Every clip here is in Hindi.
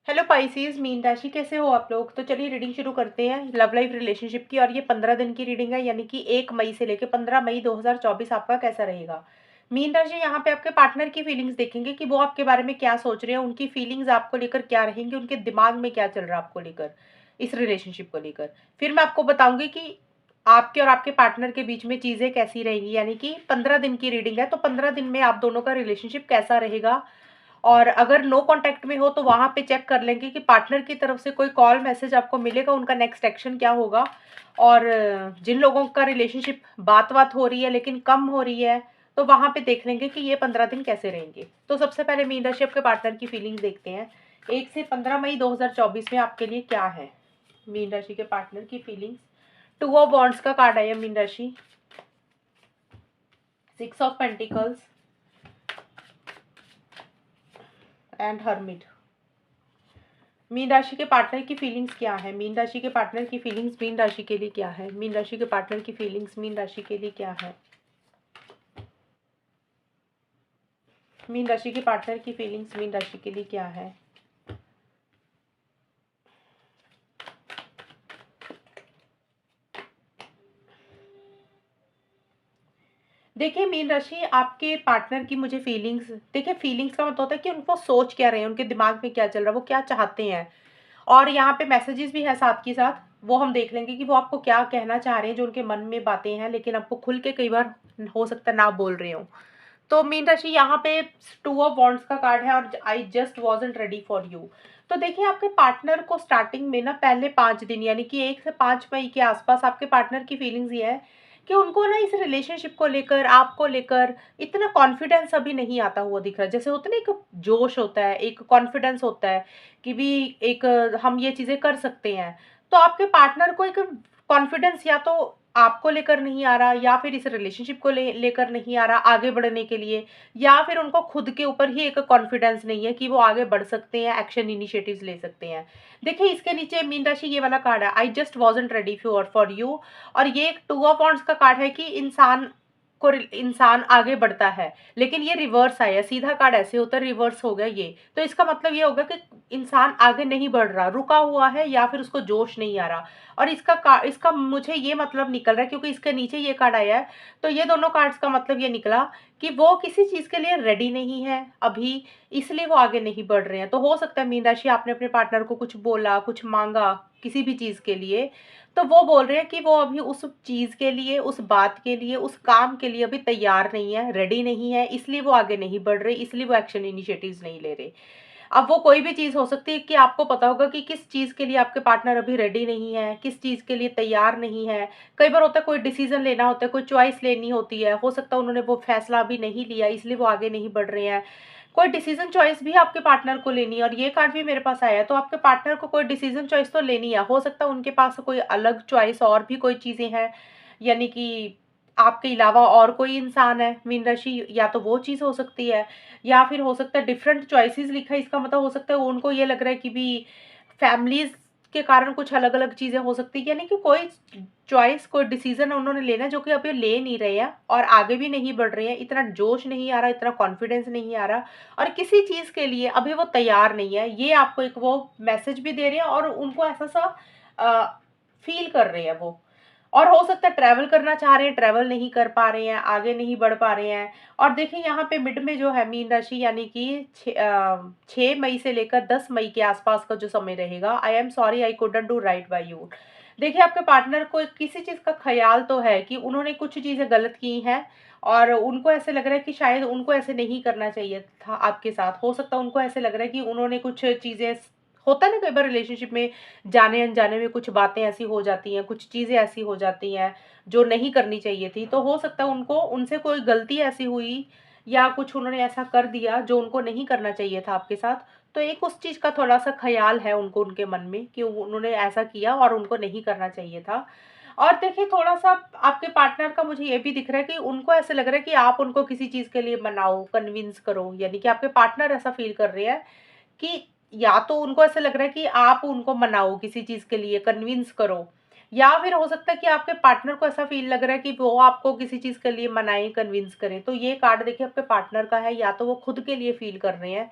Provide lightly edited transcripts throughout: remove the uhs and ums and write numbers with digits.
हेलो पाइसेस, मीन राशि कैसे हो आप लोग। तो चलिए रीडिंग शुरू करते हैं लव लाइफ रिलेशनशिप की। और ये 15 दिन की रीडिंग है, यानी कि 1 मई से लेकर 15 मई 2024 आपका कैसा रहेगा। मीन राशि यहाँ पे आपके पार्टनर की फीलिंग्स देखेंगे कि वो आपके बारे में क्या सोच रहे हैं, उनकी फीलिंग्स आपको लेकर क्या रहेंगी, उनके दिमाग में क्या चल रहा है आपको लेकर, इस रिलेशनशिप को लेकर। फिर मैं आपको बताऊंगी कि आपके और आपके पार्टनर के बीच में चीज़ें कैसी रहेंगी। यानी कि 15 दिन की रीडिंग है, तो 15 दिन में आप दोनों का रिलेशनशिप कैसा रहेगा। और अगर नो कांटेक्ट में हो तो वहाँ पे चेक कर लेंगे कि पार्टनर की तरफ से कोई कॉल मैसेज आपको मिलेगा, उनका नेक्स्ट एक्शन क्या होगा। और जिन लोगों का रिलेशनशिप बात हो रही है लेकिन कम हो रही है, तो वहाँ पे देख लेंगे कि ये 15 दिन कैसे रहेंगे। तो सबसे पहले मीन राशि आपके पार्टनर की फीलिंग्स देखते हैं। 1 से 15 मई 2024 में आपके लिए क्या है मीन राशि के पार्टनर की फीलिंग्स। 2 ऑफ वॉन्ड्स का कार्ड आया मीन राशि, 6 of pentacles and hermit. Mean राशि के पार्टनर की फीलिंग्स क्या है। मीन राशि के पार्टनर की फीलिंग्स मीन राशि के लिए क्या है। मीन राशि के पार्टनर की फीलिंग्स मीन राशि के लिए क्या है। मीन राशि के पार्टनर की फीलिंग्स मीन राशि के लिए क्या है। देखिए मीन राशि, आपके पार्टनर की मुझे फीलिंग्स, देखिए फीलिंग्स का मतलब होता है कि उनको सोच क्या रहे हैं, उनके दिमाग में क्या चल रहा है, वो क्या चाहते हैं। और यहाँ पे मैसेजेस भी है साथ के साथ, वो हम देख लेंगे कि वो आपको क्या कहना चाह रहे हैं, जो उनके मन में बातें हैं लेकिन आपको खुल के कई बार हो सकता है ना बोल रहे हो। तो मीन राशि यहाँ पे 2 ऑफ वॉन्ड्स का कार्ड है और I just wasn't ready for you. तो देखिए आपके पार्टनर को स्टार्टिंग में ना पहले 5 दिन, यानी कि 1 से 5 मई के आसपास आपके पार्टनर की फीलिंग्स ये है कि उनको ना इस रिलेशनशिप को लेकर, आपको लेकर इतना कॉन्फिडेंस अभी नहीं आता हुआ दिख रहा है। जैसे होता है ना, एक जोश होता है, एक कॉन्फिडेंस होता है कि भी एक हम ये चीज़ें कर सकते हैं। तो आपके पार्टनर को एक कॉन्फिडेंस या तो आपको लेकर नहीं आ रहा, या फिर इस रिलेशनशिप को लेकर नहीं आ रहा आगे बढ़ने के लिए, या फिर उनको खुद के ऊपर ही एक कॉन्फिडेंस नहीं है कि वो आगे बढ़ सकते हैं, एक्शन इनिशिएटिव्स ले सकते हैं। देखिए इसके नीचे मीन राशि ये वाला कार्ड है, I just wasn't ready for you. और ये एक 2 ऑफ वॉन्ड्स का कार्ड है कि इंसान आगे बढ़ता है, लेकिन ये रिवर्स आया। सीधा कार्ड ऐसे होता है, रिवर्स हो गया ये, तो इसका मतलब ये होगा कि इंसान आगे नहीं बढ़ रहा, रुका हुआ है, या फिर उसको जोश नहीं आ रहा। और इसका मुझे ये मतलब निकल रहा है, क्योंकि इसके नीचे ये कार्ड आया है, तो ये दोनों कार्ड्स का मतलब ये निकला कि वो किसी चीज़ के लिए रेडी नहीं है अभी, इसलिए वो आगे नहीं बढ़ रहे हैं। तो हो सकता है मीन राशि आपने अपने पार्टनर को कुछ बोला, कुछ मांगा किसी भी चीज़ के लिए, तो वो बोल रहे हैं कि वो अभी उस चीज़ के लिए, उस बात के लिए, उस काम के लिए अभी तैयार नहीं है, रेडी नहीं है, इसलिए वो आगे नहीं बढ़ रहे, इसलिए वो एक्शन इनिशिएटिव्स नहीं ले रहे। अब वो कोई भी चीज़ हो सकती है कि आपको पता होगा कि किस चीज़ के लिए आपके पार्टनर अभी रेडी नहीं है, किस चीज़ के लिए तैयार नहीं है। कई बार होता है कोई डिसीज़न लेना होता है, कोई चॉइस लेनी होती है, हो सकता है उन्होंने वो फैसला अभी नहीं लिया, इसलिए वो आगे नहीं बढ़ रहे हैं। कोई डिसीज़न चॉइस भी आपके पार्टनर को लेनी है, और ये कार्ड भी मेरे पास आया है, तो आपके पार्टनर को कोई डिसीज़न चॉइस तो लेनी है। हो सकता है उनके पास कोई अलग चॉइस और भी कोई चीज़ें हैं, यानी कि आपके अलावा और कोई इंसान है मीन राशि, या तो वो चीज़ हो सकती है, या फिर हो सकता है डिफरेंट चॉइसेस लिखा है, इसका मतलब हो सकता है उनको ये लग रहा है कि भी फैमिलीज के कारण कुछ अलग अलग चीज़ें हो सकती है। यानी कि कोई चॉइस, कोई डिसीजन उन्होंने लेना जो कि अभी ले नहीं रहे हैं, और आगे भी नहीं बढ़ रहे हैं, इतना जोश नहीं आ रहा, इतना कॉन्फिडेंस नहीं आ रहा, और किसी चीज़ के लिए अभी वो तैयार नहीं है। ये आपको एक वो मैसेज भी दे रहे हैं, और उनको ऐसा सा फील कर रहे हैं वो। और हो सकता है ट्रैवल करना चाह रहे हैं, ट्रैवल नहीं कर पा रहे हैं, आगे नहीं बढ़ पा रहे हैं। और देखिए यहाँ पे मिड में जो है मीन राशि, यानी कि 6 मई से लेकर 10 मई के आसपास का जो समय रहेगा, I am sorry I couldn't do right by you. देखिए आपके पार्टनर को किसी चीज़ का ख्याल तो है कि उन्होंने कुछ चीज़ें गलत की हैं, और उनको ऐसे लग रहा है कि शायद उनको ऐसे नहीं करना चाहिए था आपके साथ। हो सकता है उनको ऐसे लग रहा है कि उन्होंने कुछ चीज़ें, होता है ना कई बार रिलेशनशिप में जाने अनजाने में कुछ बातें ऐसी हो जाती हैं, कुछ चीज़ें ऐसी हो जाती हैं जो नहीं करनी चाहिए थी। तो हो सकता है उनको उनसे कोई गलती ऐसी हुई, या कुछ उन्होंने ऐसा कर दिया जो उनको नहीं करना चाहिए था आपके साथ। तो एक उस चीज़ का थोड़ा-सा ख़्याल है उनको उनके मन में कि उन्होंने ऐसा किया और उनको नहीं करना चाहिए था। और देखिए थोड़ा-सा आपके पार्टनर का मुझे ये भी दिख रहा है कि उनको ऐसा लग रहा है कि आप उनको किसी चीज़ के लिए मनाओ, कन्विंस करो। यानी कि आपके पार्टनर ऐसा फ़ील कर रहे हैं कि या तो उनको ऐसा लग रहा है कि आप उनको मनाओ किसी चीज़ के लिए, कन्विंस करो, या फिर हो सकता है कि आपके पार्टनर को ऐसा फ़ील लग रहा है कि वो आपको किसी चीज़ के लिए मनाएँ, कन्विंस करें। तो ये कार्ड देखिए आपके पार्टनर का है, या तो वो खुद के लिए फ़ील कर रहे हैं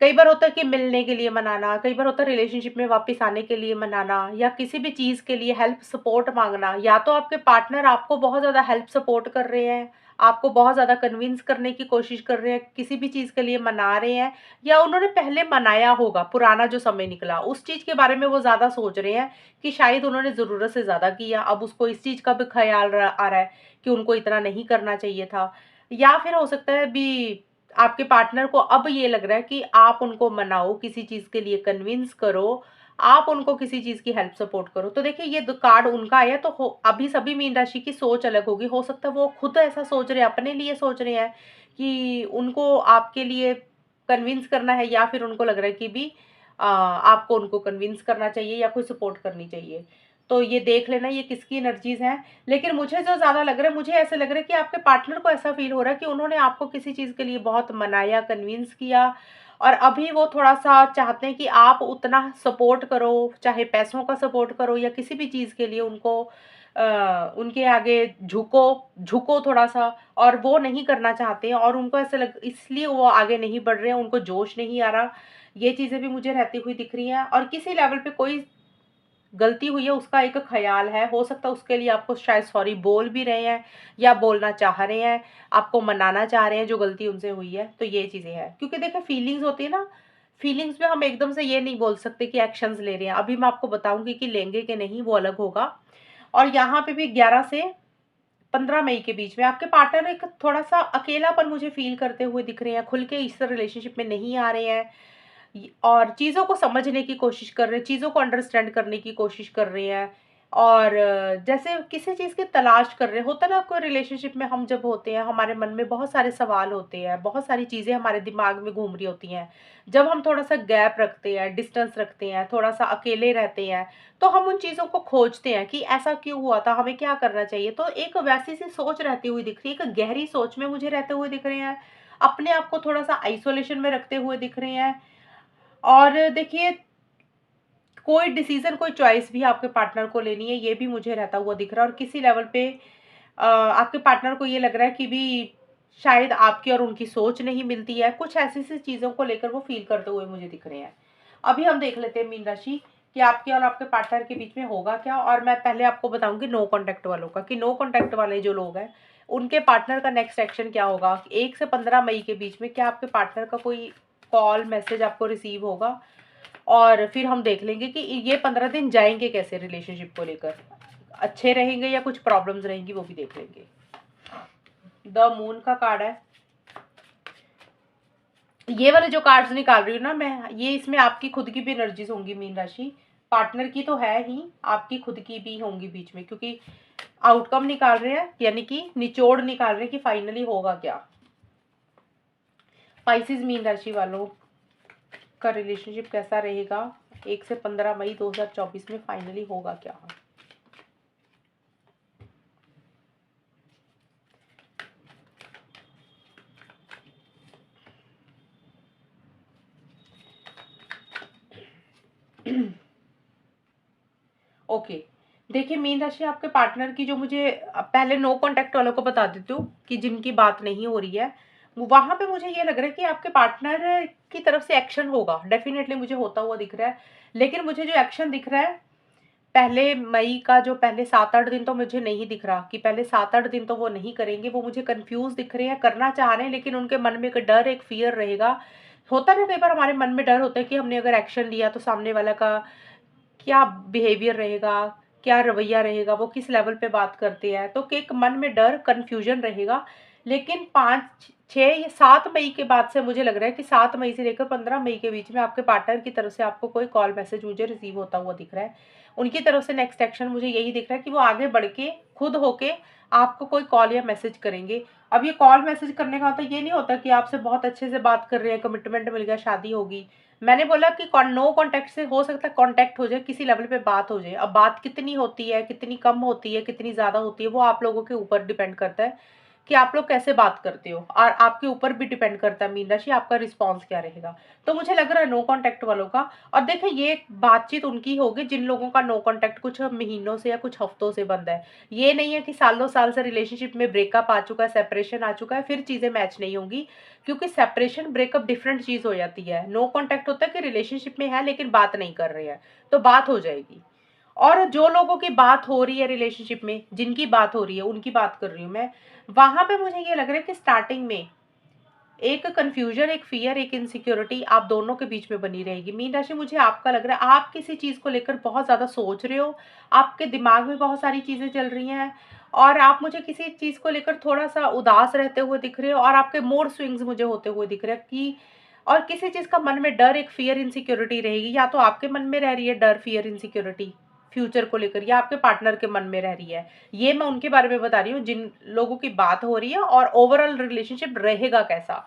कई बार होता है कि मिलने के लिए मनाना, कई बार होता है रिलेशनशिप में वापस आने के लिए मनाना, या किसी भी चीज़ के लिए हेल्प सपोर्ट माँगना। या तो आपके पार्टनर आपको बहुत ज़्यादा हेल्प सपोर्ट कर रहे हैं, आपको बहुत ज़्यादा कन्विंस करने की कोशिश कर रहे हैं, किसी भी चीज़ के लिए मना रहे हैं, या उन्होंने पहले मनाया होगा, पुराना जो समय निकला, उस चीज़ के बारे में वो ज़्यादा सोच रहे हैं कि शायद उन्होंने ज़रूरत से ज़्यादा किया, अब उसको इस चीज़ का भी ख़्याल आ रहा है कि उनको इतना नहीं करना चाहिए था। या फिर हो सकता है अभी आपके पार्टनर को अब ये लग रहा है कि आप उनको मनाओ, किसी चीज़ के लिए कन्विंस करो, आप उनको किसी चीज़ की हेल्प सपोर्ट करो। तो देखिए ये द कार्ड उनका आया तो हो अभी सभी मीन राशि की सोच अलग होगी। हो सकता है वो खुद ऐसा सोच रहे हैं, अपने लिए सोच रहे हैं कि उनको आपके लिए कन्विंस करना है, या फिर उनको लग रहा है कि भी आपको उनको कन्विंस करना चाहिए या कोई सपोर्ट करनी चाहिए। तो ये देख लेना ये किसकी एनर्जीज़ हैं। लेकिन मुझे जो ज़्यादा लग रहा है, मुझे ऐसा लग रहा है कि आपके पार्टनर को ऐसा फ़ील हो रहा है कि उन्होंने आपको किसी चीज़ के लिए बहुत मनाया, कन्विंस किया, और अभी वो थोड़ा-सा चाहते हैं कि आप उतना सपोर्ट करो, चाहे पैसों का सपोर्ट करो या किसी भी चीज़ के लिए उनको उनके आगे झुको थोड़ा-सा, और वो नहीं करना चाहते हैं, और उनको ऐसा लग इसलिए वो आगे नहीं बढ़ रहे हैं, उनको जोश नहीं आ रहा। ये चीज़ें भी मुझे रहती हुई दिख रही हैं, और किसी लेवल पे कोई गलती हुई है उसका एक ख़्याल है, हो सकता है उसके लिए आपको शायद सॉरी बोल भी रहे हैं या बोलना चाह रहे हैं, आपको मनाना चाह रहे हैं जो गलती उनसे हुई है, तो ये चीज़ें हैं। क्योंकि देखिए फीलिंग्स होती है ना, फीलिंग्स में हम एकदम से ये नहीं बोल सकते कि एक्शंस ले रहे हैं, अभी मैं आपको बताऊँगी कि लेंगे कि नहीं वो अलग होगा। और यहाँ पे भी 11 से 15 मई के बीच में आपके पार्टनर एक थोड़ा-सा अकेलापन मुझे फ़ील करते हुए दिख रहे हैं, खुल के इस रिलेशनशिप में नहीं आ रहे हैं। और चीज़ों को समझने की कोशिश कर रहे हैं, चीज़ों को अंडरस्टैंड करने की कोशिश कर रहे हैं, और जैसे किसी चीज़ की तलाश कर रहे हैं। होता है ना, कोई रिलेशनशिप में हम जब होते हैं, हमारे मन में बहुत सारे सवाल होते हैं, बहुत सारी चीज़ें हमारे दिमाग में घूम रही होती हैं। जब हम थोड़ा-सा गैप रखते हैं, डिस्टेंस रखते हैं, थोड़ा-सा अकेले रहते हैं, तो हम उन चीज़ों को खोजते हैं कि ऐसा क्यों हुआ था, हमें क्या करना चाहिए? तो एक वैसी-सी सोच रहती हुई दिख रही है, एक गहरी सोच में मुझे रहते हुए दिख रहे हैं, अपने आप को थोड़ा-सा आइसोलेशन में रखते हुए दिख रहे हैं। और देखिए, कोई डिसीज़न, कोई चॉइस भी आपके पार्टनर को लेनी है, ये भी मुझे रहता हुआ दिख रहा है, और किसी लेवल पे आपके पार्टनर को ये लग रहा है कि भी शायद आपकी और उनकी सोच नहीं मिलती है, कुछ ऐसी-ऐसी चीज़ों को लेकर वो फ़ील करते हुए मुझे दिख रहे हैं। अभी हम देख लेते हैं मीन राशि कि आपके और आपके पार्टनर के बीच में होगा क्या? और मैं पहले आपको बताऊँगी नो कॉन्टैक्ट वालों का, कि नो कॉन्टैक्ट वाले जो लोग हैं, उनके पार्टनर का नेक्स्ट एक्शन क्या होगा? 1 से 15 मई के बीच में क्या आपके पार्टनर का कोई कॉल, मैसेज आपको रिसीव होगा? और फिर हम देख लेंगे कि ये 15 दिन जाएँगे कैसे रिलेशनशिप को लेकर। अच्छे रहेंगे या कुछ प्रॉब्लम्स रहेंगी, वो भी देख लेंगे। द मून का कार्ड है। ये वाले जो कार्ड्स निकाल रही हूँ ना मैं, ये इसमें आपकी खुद की भी एनर्जीज़ होंगी मीन राशि। पार्टनर की तो है ही, आपकी खुद की भी होंगी बीच में, क्योंकि आउटकम निकाल रहे हैं, यानी कि निचोड़ निकाल रहे हैं कि फाइनली होगा क्या। स्पाइसेस मीन राशि वालों का रिलेशनशिप कैसा रहेगा 1 से 15 मई 2024 में, फाइनली होगा क्या? ओके, देखिए मीन राशि आपके पार्टनर की जो मुझे पहले नो कॉन्टैक्ट वालों को बता देती हूँ कि जिनकी बात नहीं हो रही है, वहाँ पे मुझे ये लग रहा है कि आपके पार्टनर की तरफ से एक्शन होगा, डेफ़िनेटली मुझे होता हुआ दिख रहा है। लेकिन मुझे जो एक्शन दिख रहा है, पहले मई का जो पहले 7-8 दिन तो मुझे नहीं दिख रहा कि पहले 7-8 दिन तो वो नहीं करेंगे, वो मुझे कन्फ्यूज़ दिख रहे हैं, करना चाह रहे हैं, लेकिन उनके मन में एक डर, एक फ़ियर रहेगा। होता है ना, कई बार हमारे मन में डर होता है कि हमने अगर एक्शन लिया तो सामने वाला का क्या बिहेवियर रहेगा, क्या रवैया रहेगा, वो किस लेवल पे बात करते हैं, तो कि एक मन में डर, कन्फ्यूजन रहेगा। लेकिन 5, 6 या 7 मई के बाद से मुझे लग रहा है कि 7 मई से लेकर 15 मई के बीच में आपके पार्टनर की तरफ से आपको कोई कॉल मैसेज मुझे रिसीव होता हुआ दिख रहा है। उनकी तरफ से नेक्स्ट एक्शन मुझे यही दिख रहा है कि वो आगे बढ़ के खुद होके आपको कोई कॉल या मैसेज करेंगे। अब ये कॉल मैसेज करने का मतलब ये नहीं होता कि आपसे बहुत अच्छे से बात कर रहे हैं, कमिटमेंट मिल गया, शादी होगी। मैंने बोला कि नो कॉन्टैक्ट से हो सकता है कॉन्टैक्ट हो जाए, किसी लेवल पे बात हो जाए। अब बात कितनी होती है, कितनी कम होती है, कितनी ज़्यादा होती है, वो आप लोगों के ऊपर डिपेंड करता है कि आप लोग कैसे बात करते हो, और आपके ऊपर भी डिपेंड करता है मीन राशि आपका रिस्पॉन्स क्या रहेगा। तो मुझे लग रहा है नो कॉन्टैक्ट वालों का। और देखिए ये बातचीत उनकी होगी जिन लोगों का नो कॉन्टैक्ट कुछ महीनों से या कुछ हफ्तों से बंद है। ये नहीं है कि सालों साल से रिलेशनशिप में ब्रेकअप आ चुका है, सेपरेशन आ चुका है, फिर चीज़ें मैच नहीं होंगी। क्योंकि सेपरेशन ब्रेकअप डिफरेंट चीज़ हो जाती है। नो कॉन्टैक्ट होता है कि रिलेशनशिप में है लेकिन बात नहीं कर रहे हैं, तो बात हो जाएगी। और जो लोगों की बात हो रही है रिलेशनशिप में, जिनकी बात हो रही है उनकी बात कर रही हूँ मैं, वहां पे मुझे ये लग रहा है कि स्टार्टिंग में एक कंफ्यूजन, एक फियर, एक इनसिक्योरिटी आप दोनों के बीच में बनी रहेगी। मीन राशि मुझे आपका लग रहा है आप किसी चीज़ को लेकर बहुत ज़्यादा सोच रहे हो, आपके दिमाग में बहुत सारी चीज़ें चल रही हैं, और आप मुझे किसी चीज़ को लेकर थोड़ा सा उदास रहते हुए दिख रहे हो, और आपके मूड स्विंग्स मुझे होते हुए दिख रहे हैं कि, और किसी चीज़ का मन में डर, एक फियर इनसिक्योरिटी रहेगी। या तो आपके मन में रह रही है डर, फियर इनसिक्योरिटी फ्यूचर को लेकर, या आपके पार्टनर के मन में रह रही है। ये मैं उनके बारे में बता रही हूँ जिन लोगों की बात हो रही है, और ओवरऑल रिलेशनशिप रहेगा कैसा।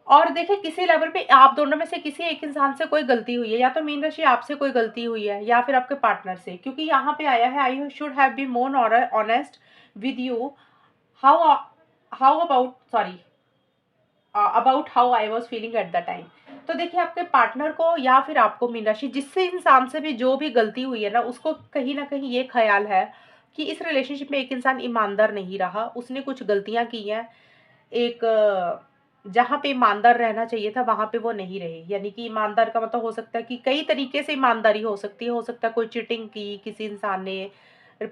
और देखिए किसी लेवल पे आप दोनों में से किसी एक इंसान से कोई गलती हुई है, या तो मीन राशि आपसे कोई गलती हुई है या फिर आपके पार्टनर से, क्योंकि यहाँ पे आया है I should have been more honest with you, how how about sorry about how I was feeling at the time. तो देखिए आपके पार्टनर को या फिर आपको मीन राशि जिससे इंसान से भी जो भी गलती हुई है ना, उसको कहीं ना कहीं ये ख्याल है कि इस रिलेशनशिप में एक इंसान ईमानदार नहीं रहा, उसने कुछ गलतियां की हैं। एक जहाँ पे ईमानदार रहना चाहिए था वहां पे वो नहीं रहे। यानी कि ईमानदार का मतलब हो सकता है कि कई तरीके से ईमानदारी हो सकती है। हो सकता है कोई चीटिंग की किसी इंसान ने,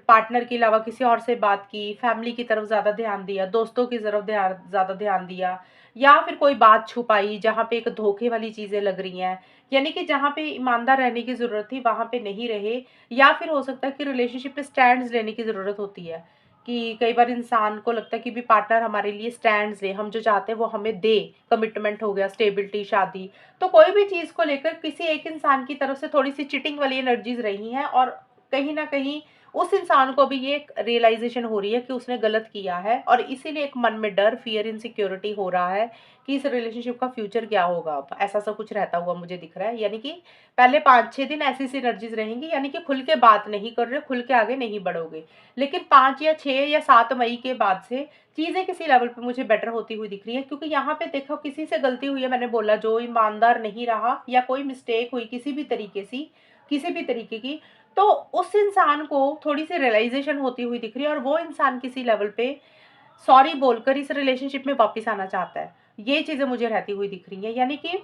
पार्टनर के अलावा किसी और से बात की, फैमिली की तरफ ज़्यादा ध्यान दिया, दोस्तों की तरफ ज़्यादा ध्यान दिया, या फिर कोई बात छुपाई जहाँ पे एक धोखे वाली चीज़ें लग रही हैं। यानी कि जहाँ पे ईमानदार रहने की ज़रूरत थी वहाँ पे नहीं रहे। या फिर हो सकता है कि रिलेशनशिप में स्टैंड्स लेने की ज़रूरत होती है, कि कई बार इंसान को लगता है कि भी पार्टनर हमारे लिए स्टैंड्स ले, हम जो चाहते हैं वो हमें दे। कमिटमेंट हो गया, स्टेबिलिटी, शादी, तो कोई भी चीज़ को लेकर किसी एक इंसान की तरफ से थोड़ी सी चिटिंग वाली एनर्जीज रही हैं, और कहीं ना कहीं उस इंसान को भी ये रियलाइजेशन हो रही है कि उसने गलत किया है, और इसीलिए एक मन में डर, फियर, इनसिक्योरिटी हो रहा है कि इस रिलेशनशिप का फ्यूचर क्या होगा। अब ऐसा सा कुछ रहता हुआ मुझे दिख रहा है। यानी कि पहले 5-6 दिन ऐसी सी एनर्जीज रहेंगी, यानी कि खुल के बात नहीं कर रहे, खुल के आगे नहीं बढ़ोगे। लेकिन 5 या 6 या 7 मई के बाद से चीज़ें किसी लेवल पे मुझे बेटर होती हुई दिख रही है। क्योंकि यहाँ पे देखो किसी से गलती हुई है, मैंने बोला जो ईमानदार नहीं रहा, या कोई मिस्टेक हुई किसी भी तरीके से, किसी भी तरीके की, तो उस इंसान को थोड़ी सी रियलाइजेशन होती हुई दिख रही है, और वो इंसान किसी लेवल पे सॉरी बोलकर इस रिलेशनशिप में वापस आना चाहता है। ये चीज़ें मुझे रहती हुई दिख रही हैं। यानी कि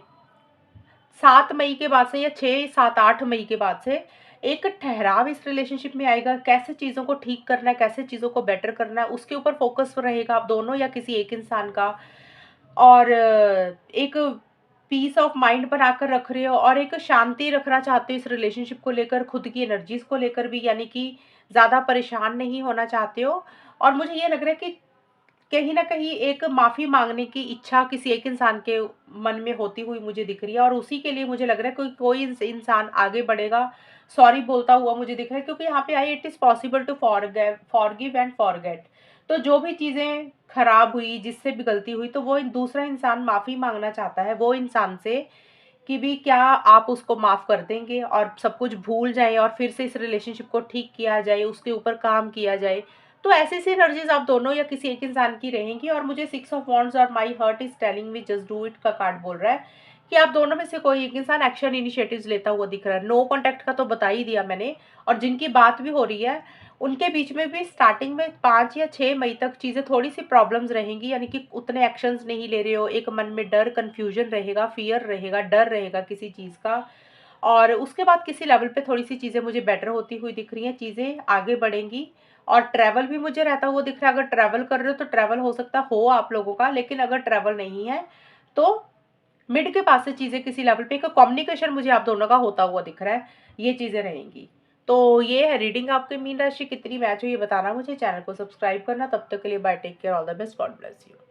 7 मई के बाद से, या 6, 7, 8 मई के बाद से एक ठहराव इस रिलेशनशिप में आएगा। कैसे चीज़ों को ठीक करना है, कैसे चीज़ों को बेटर करना है, उसके ऊपर फोकस रहेगा आप दोनों या किसी एक इंसान का। और एक पीस ऑफ माइंड बनाकर रख रहे हो, और एक शांति रखना चाहते हो इस रिलेशनशिप को लेकर, खुद की एनर्जीज को लेकर भी। यानी कि ज़्यादा परेशान नहीं होना चाहते हो। और मुझे ये लग रहा है कि कहीं न कहीं एक माफ़ी माँगने की इच्छा किसी एक इंसान के मन में होती हुई मुझे दिख रही है, और उसी के लिए मुझे लग रहा है कोई कोई इंसान आगे बढ़ेगा, सॉरी बोलता हुआ मुझे दिख रहा है। क्योंकि यहाँ पे I it is possible to forgive and forget. तो जो भी चीज़ें खराब हुई, जिससे भी गलती हुई, तो वो दूसरा इंसान माफ़ी माँगना चाहता है वो इंसान से, कि भी क्या आप उसको माफ़ कर देंगे और सब कुछ भूल जाएँ, और फिर से इस रिलेशनशिप को ठीक किया जाए, उसके ऊपर काम किया जाए। तो ऐसी-सी एनर्जीज़ आप दोनों या किसी एक इंसान की रहेंगी। और मुझे 6 ऑफ वांड्स और my heart is telling me just do it का कार्ड बोल रहा है कि आप दोनों में से कोई एक इंसान एक्शन इनिशिएटिव्स लेता हुआ दिख रहा है। नो कॉन्टैक्ट का तो बता ही दिया मैंने, और जिनकी बात भी हो रही है, उनके बीच में भी स्टार्टिंग में 5 या 6 मई तक चीज़ें थोड़ी-सी प्रॉब्लम्स रहेंगी। यानी कि उतने एक्शंस नहीं ले रहे हो, एक मन में डर, कन्फ्यूजन रहेगा, फ़ियर रहेगा, डर रहेगा किसी चीज़ का। और उसके बाद किसी लेवल पे थोड़ी-सी चीज़ें मुझे बेटर होती हुई दिख रही हैं, चीज़ें आगे बढ़ेंगी। और ट्रैवल भी मुझे रहता हुआ दिख रहा है। अगर ट्रैवल कर रहे हो तो ट्रैवल हो सकता हो आप लोगों का, लेकिन अगर ट्रैवल नहीं है तो मिड के पास से चीज़ें किसी लेवल पे एक कम्युनिकेशन मुझे आप दोनों का होता हुआ दिख रहा है। ये चीज़ें रहेंगी। तो ये है रीडिंग। आपकी मीन राशि कितनी मैच हुई ये बताना मुझे, चैनल को सब्सक्राइब करना। तब तक के लिए bye, take care, all the best, God bless you.